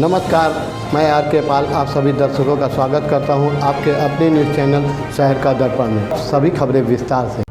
नमस्कार, मैं आर के पाल आप सभी दर्शकों का स्वागत करता हूं आपके अपने न्यूज़ चैनल शहर का दर्पण में। सभी खबरें विस्तार से।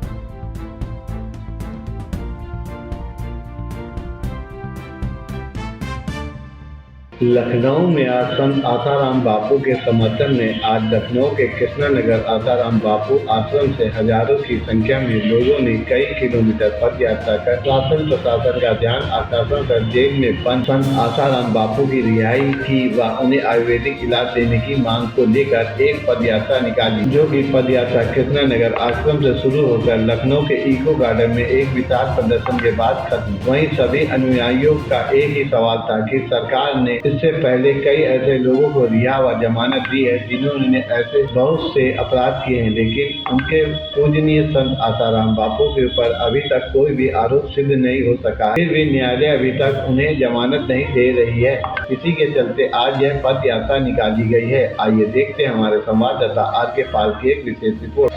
लखनऊ में आज संत आसाराम बापू के समर्थन में आज लखनऊ के कृष्णा नगर आसाराम बापू आश्रम से हजारों की संख्या में लोगों ने कई किलोमीटर पद यात्रा कर शासन प्रशासन का ध्यान आकर्षण कर जेल में बंद संत आसाराम बापू की रिहाई की व उन्हें आयुर्वेदिक इलाज देने की मांग को लेकर एक पद यात्रा निकाली, जो कि पद यात्रा कृष्णा नगर आश्रम से शुरू होकर लखनऊ के इको गार्डन में एक विशाल प्रदर्शन के बाद खत्म। वहीं सभी अनुयायियों का एक ही सवाल था कि सरकार ने इससे पहले कई ऐसे लोगों को रिहा व जमानत दी है जिन्होंने ऐसे बहुत से अपराध किए हैं, लेकिन उनके पूजनीय संत आसाराम बापू के ऊपर अभी तक कोई भी आरोप सिद्ध नहीं हो सका। फिर भी न्यायालय अभी तक उन्हें जमानत नहीं दे रही है। इसी के चलते आज यह पद यात्रा निकाली गई है। आइए देखते हैं हमारे संवाददाता आर के पाल की एक विशेष रिपोर्ट।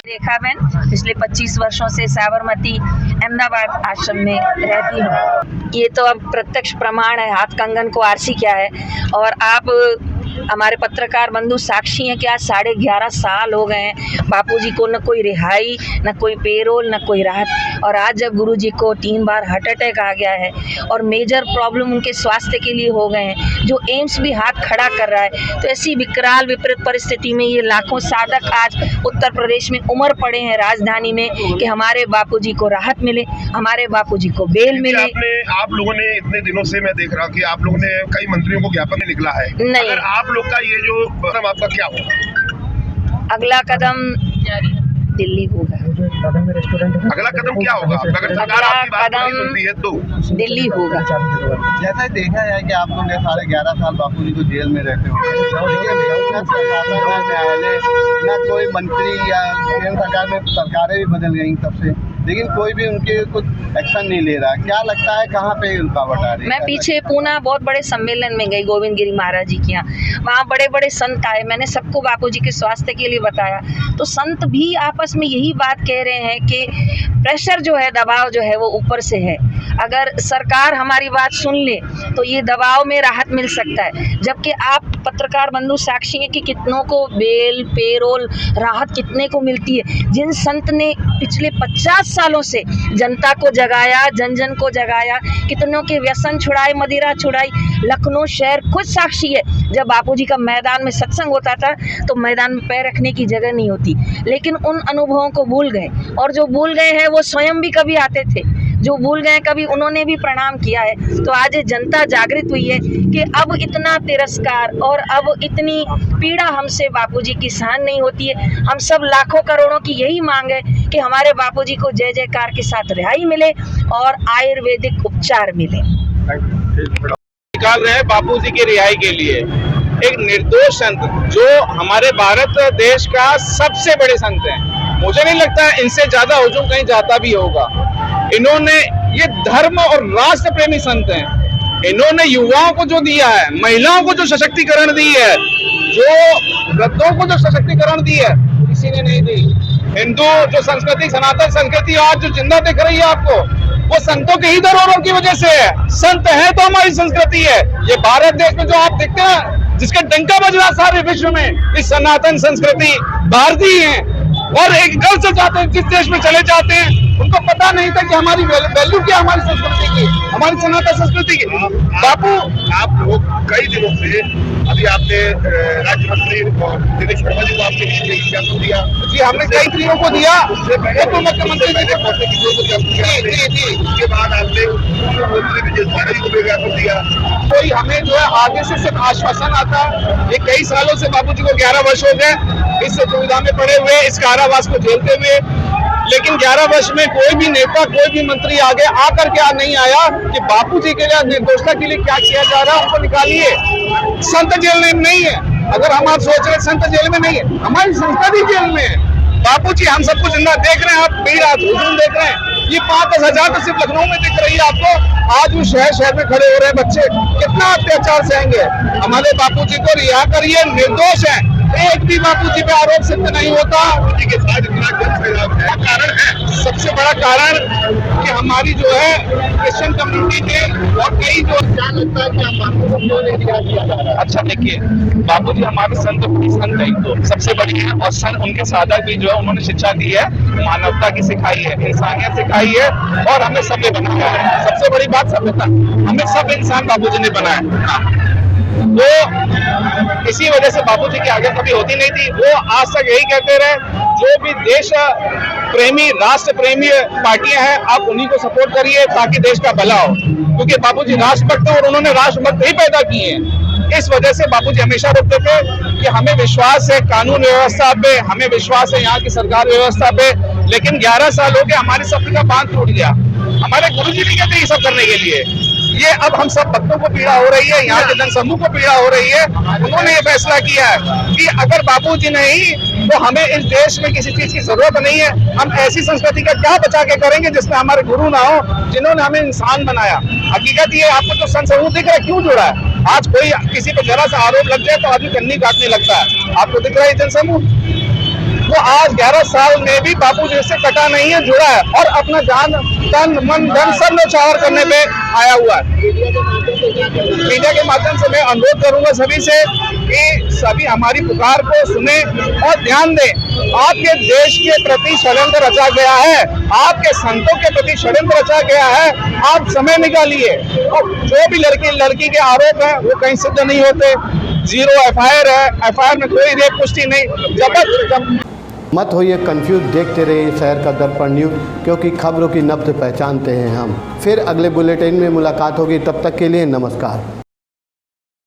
रेखा बहन पिछले 25 वर्षों से साबरमती अहमदाबाद आश्रम में रहती हूँ। ये तो अब प्रत्यक्ष प्रमाण है, हाथ कंगन को आरसी क्या है। और आप हमारे पत्रकार बंधु साक्षी हैं कि आज 11.5 साल हो गए हैं बापूजी को न कोई रिहाई, न कोई पेरोल, न कोई राहत। और आज जब गुरुजी को 3 बार हार्ट अटैक आ गया है और मेजर प्रॉब्लम उनके स्वास्थ्य के लिए हो गए हैं, जो एम्स भी हाथ खड़ा कर रहा है, तो ऐसी विकराल विपरीत परिस्थिति में ये लाखों साधक आज उत्तर प्रदेश में उमड़ पड़े हैं राजधानी में कि हमारे बापूजी को राहत मिले, हमारे बापूजी को बेल मिले। आप लोगों ने इतने दिनों से मैं देख रहा हूँ कि आप लोगों ने कई मंत्रियों को ज्ञापन निकला है। नहीं, अगर आप लोग का ये जो कदम आपका क्या होगा? अगला कदम दिल्ली होगा। अगला कदम क्या होगा? अगर सरकार आपकी बात नहीं सुनती है तो दिल्ली होगा। जैसा देखा जाए कि आप लोग 11.5 साल बापूजी को जेल में रहते हो, न न्यायालय, न कोई मंत्री या केंद्र सरकार में सरकारें भी बदल गई तब से, लेकिन कोई भी उनके कुछ एक्शन नहीं ले रहा। क्या लगता है कहाँ पे रुकावट आ रही है? मैं पीछे पूना बहुत बड़े सम्मेलन में गई, गोविंद गिरी महाराज जी के यहाँ। वहाँ बड़े बड़े संत आए, मैंने सबको बापूजी के स्वास्थ्य के लिए बताया, तो संत भी आपस में यही बात कह रहे हैं कि प्रेशर जो है, दबाव जो है वो ऊपर से है। अगर सरकार हमारी बात सुन ले तो ये दबाव में राहत मिल सकता है। जबकि आप पत्रकार बंधु साक्षी हैं कि कितनों को बेल, पेरोल, राहत कितने को मिलती है। जिन संत ने पिछले 50 सालों से जनता को जगाया, जन जन को जगाया, कितनों के व्यसन छुड़ाए, मदिरा छुड़ाई। लखनऊ शहर खुद साक्षी है, जब बापूजी का मैदान में सत्संग होता था तो मैदान में पैर रखने की जगह नहीं होती, लेकिन उन अनुभवों को भूल गए। और जो भूल गए हैं वो स्वयं भी कभी आते थे, जो भूल गए कभी उन्होंने भी प्रणाम किया है। तो आज जनता जागृत हुई है कि अब इतना तिरस्कार और अब इतनी पीड़ा हमसे बापूजी की सहन नहीं होती है। हम सब लाखों करोड़ों की यही मांग है कि हमारे बापूजी को जय जयकार के साथ रिहाई मिले और आयुर्वेदिक उपचार मिले। निकाल रहे हैं बापूजी की रिहाई के लिए एक निर्दोष संत जो हमारे भारत देश का सबसे बड़े संत हैं। मुझे नहीं लगता इनसे ज्यादा हुजूम कहीं जाता भी होगा। इन्होंने ये धर्म और राष्ट्र प्रेमी संत हैं। इन्होंने युवाओं को जो दिया है, महिलाओं को जो सशक्तिकरण दी है, जो वृद्धों को जो सशक्तिकरण दी है, किसी ने नहीं दी। हिंदू जो संस्कृति, सनातन संस्कृति आज जो जिंदा दिख रही है आपको, वो संतों के ही धरोहरों की वजह से है। संत है तो हमारी संस्कृति है। ये भारत देश में जो आप देखते हैं, जिसका डंका बज रहा सारे विश्व में, इस सनातन संस्कृति भारतीय है। और एक गर्व से जाते हैं, जिस देश में चले जाते हैं उनको पता नहीं था कि हमारी वैल्यू क्या, हमारी संस्कृति की, हमारी सनातन संस्कृति की। बापू, आप लोग कई दिनों से, अभी आपने राज्य मंत्री दिनेश शर्मा जी को आपने ज्ञापन दिया जी, हमने कई मंत्रियों को दिया, तो मुख्यमंत्री जी जी, उसके बाद आपने मुख्यमंत्री विजय सागर जी को भी ज्ञापन दिया। कोई हमें जो है आगे से सिर्फ आश्वासन आता है। ये कई सालों से बापूजी को 11 वर्ष हो गए इस दुविधा में पड़े हुए, इस कारावास को झेलते हुए। लेकिन 11 वर्ष में कोई भी नेता, कोई भी मंत्री आगे आकर के नहीं आया कि बापूजी के लिए निर्दोषता के लिए क्या किया जा रहा है, उनको निकालिए। संत जेल में नहीं है, अगर हम आप सोच रहे संत जेल में नहीं है, हमारी संस्था भी जेल में है। बापूजी हम सबको जिंदा देख रहे हैं, आप भीड़ हुजूम देख रहे हैं, ये 5-10 हजार तो सिर्फ लखनऊ में दिख रही है आपको। आज वो शहर में खड़े हो रहे हैं बच्चे, कितना अत्याचार सहेंगे। हमारे बापूजी को रिहा करिए, निर्दोष है, एक भी बापूजी पे आरोप सिद्ध नहीं होता। बापूजी के साथ इतना जन क्या कारण है? सबसे बड़ा कारण कि हमारी जो है क्रिश्चियन कम्युनिटी के और कई जो क्या लगता है कि आप बापू को क्यों नहीं रिहा किया जा रहा है? अच्छा देखिए, बापूजी हमारे संत है तो सबसे बड़ी है, और संत उनके साधक भी जो है उन्होंने शिक्षा दी है, मानवता की सिखाई है, इंसानियत सिखाई है, और हमें सभ्य बनाया है। सबसे बड़ी बात सभ्यता, हमें सब इंसान बापूजी ने बनाया। तो इसी वजह से बापूजी की आगे कभी होती नहीं थी। वो आज तक यही कहते रहे, जो भी देश प्रेमी, राष्ट्र प्रेमी पार्टियां हैं, आप उन्हीं को सपोर्ट करिए ताकि देश का भला हो, क्योंकि बापूजी राष्ट्रभक्त हैं और उन्होंने राष्ट्रभक्त ही पैदा किए हैं। इस वजह से बापूजी हमेशा बोलते थे कि हमें विश्वास है कानून व्यवस्था पे, हमें विश्वास है यहाँ की सरकार व्यवस्था पे, लेकिन 11 साल हो गए, हमारे सपने का बांध टूट गया। हमारे गुरुजी भी कहते हैं ये सब करने के लिए, ये अब हम सब भक्तों को पीड़ा हो रही है, यहाँ के जनसमूह को पीड़ा हो रही है। उन्होंने ये फैसला किया है कि अगर बापूजी नहीं तो हमें इस देश में किसी चीज की जरूरत नहीं है। हम ऐसी संस्कृति का क्या बचा के करेंगे जिसमें हमारे गुरु ना हो, जिन्होंने हमें इंसान बनाया। हकीकत ये, आपको तो जनसमूह दिख रहा है क्यों जुड़ा है? आज कोई किसी पर जरा सा आरोप लग जाए तो आदमी कन्नी काटने लगता है। आपको दिख रहा है जनसमूह? वो आज 11 साल में भी बापूजी से कटा नहीं है, जुड़ा है, और अपना जान, तन, मन, धन सब न्यौछावर करने पे आया हुआ है। मीडिया के माध्यम से मैं अनुरोध करूंगा सभी से कि सभी हमारी पुकार को सुने और ध्यान दें। आपके देश के प्रति षड्यंत्र रचा गया है, आपके संतों के प्रति षड्यंत्र रचा गया है, आप समय निकालिए। और जो भी लड़की के आरोप हैं वो कहीं सिद्ध नहीं होते, 0 FIR है, FIR में कोई रेप पुष्टि नहीं। मत होइए कंफ्यूज, देखते रहिए शहर का दर्पण न्यूज़, क्योंकि खबरों की नब्ज पहचानते हैं हम। फिर अगले बुलेटिन में मुलाकात होगी, तब तक के लिए नमस्कार।